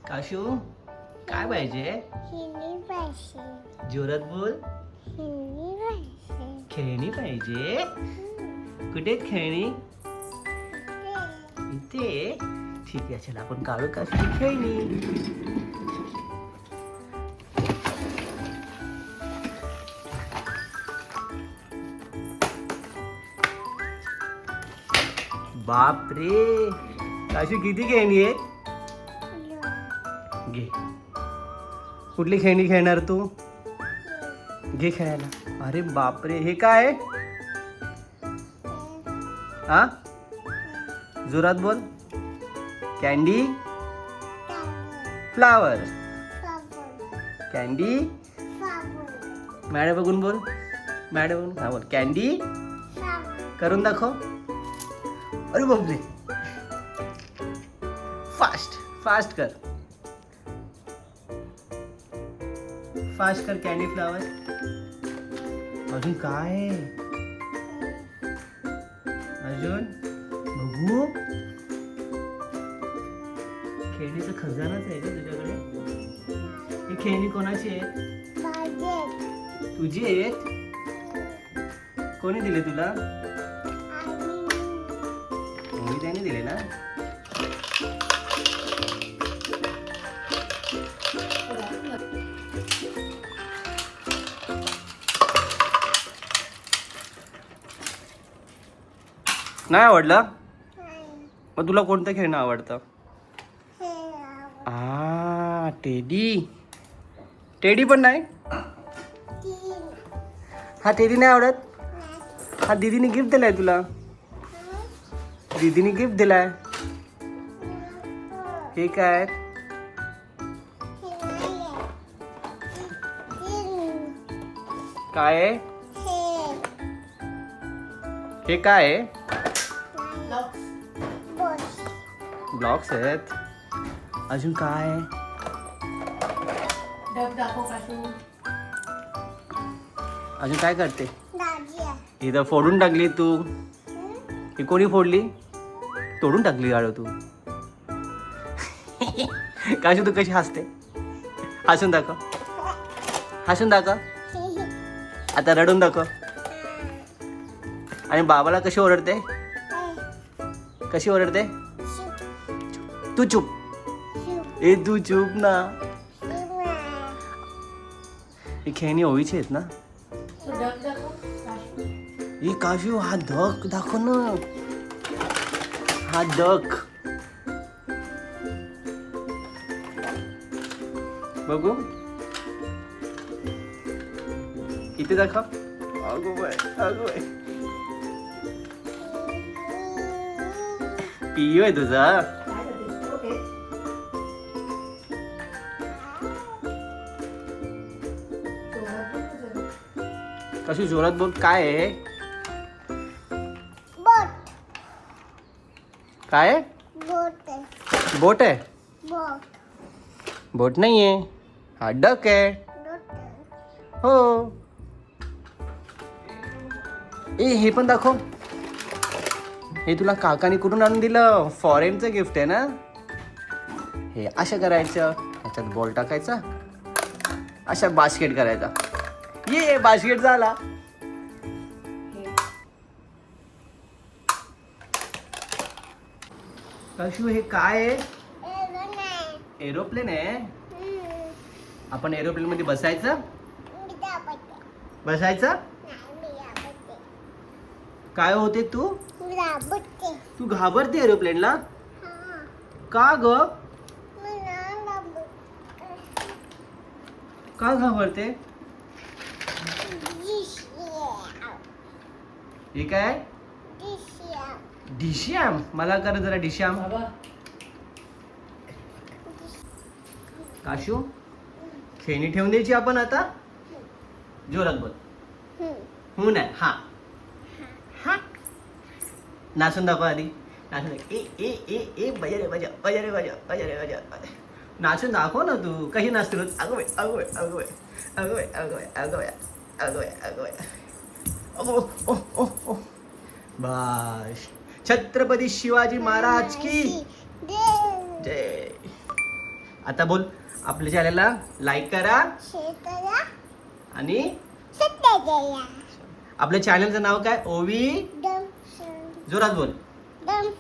Cashew काय पाहिजे? हिंदी पाहिजे. जोरात बोल. हिंदी पाहिजे. खेळणी पाहिजे. कुठे आहेत खेळणी? इथे. ठीक आहे, चला आपण काढू काशूची खेळणी. बाप रे, काशू किती खेळणी आहेत? घे. कुठली खेळणी खेळणार तू? घे खेळायला. अरे बापरे, हे काय? हा, जोरात बोल. Candy flower. कॅन्डी. मॅडम बघून बोल. मॅडम बघून हा बोल. कॅन्डी करून दाखव. अरे बापरे, फास्ट फास्ट कर. फास्ट कर. Candy flower. अजून काय आहे? अजून बघू. खेळणीचा खजानाच आहे का तुझ्याकडे? ही खेळणी कोणाची आहेत? तुझी आहेत? कोणी दिले तुला? मी त्याने दिले ना. नाही आवडलं? मग तुला कोणतं खेळणं आवडतं? टेडी. टेडी पण नाही? हा टेडी नाही आवडत? हा दीदीने गिफ्ट दिलाय तुला. दीदीने गिफ्ट दिलाय. हे काय? काय आहे? हे काय आहे? ब्लॉक्स आहेत. अजून काय आहे? अजून काय करते? इथं फोडून टाकली तू. ही कोणी फोडली? तोडून टाकली गाडो तू. काशू तू कशी हसते? हसून दाखव. हसून दाखव. आता रडून दाखव. आणि बाबाला कशी ओरडते? कशी ओरडते? तू चुप. ए तू चुप ना. ही खेळणी ओळीची आहेत ना? ही काशू हा डक दाखव ना. हा डक बघू. इथे दाखव. अगो बाय, अगो बाय. पियो आहे तुझा. कशी जोरात बोल. काय आहे? काय आहे? बोट आहे? बोट नाही आहे. हा डक आहे. हो. ए हे पण दाखव. हे तुला काकाने कुठून आणून दिलं? फॉरेनचं गिफ्ट आहे ना. हे असं करायचं. ह्याच्यात बॉल टाकायचा. अशा बास्केट करायचा. ये बास्केट झाला. काशू हे काय आहे? एरोप्लेन आहे. आपण एरोप्लेन मध्ये बसायचं. बसायचं. काय होते तू? तू घाबरते एरोप्लेनला? का ग? का घाबरते? हे काय? डिशॅम. मला कर जरा डिशॅम. काशू खेळणी ठेवून द्यायची आपण आता. जोरात बोल. हो नाही. हा हा. नाचून दाखव आधी. नाचून दाखव. ए ए ए ए बजा रे बजा, बजा रे बजा, बजा रे बजा. नाचून दाखव ना तू. कशी नाचते रोज? अगो बाई, अगो बाई, अगो बाई, अगो बाई, अगो बाई, अगो बाई, अगो बाई, अगो बाई. अगो ओ ओ ओ. बस. छत्रपती शिवाजी महाराज की जय. आता बोल आपल्या चॅनलला लाईक करा शेतला आणि सत्याजया आपल्या चॅनलचं नाव काय ओवी दम जोरात बोल दम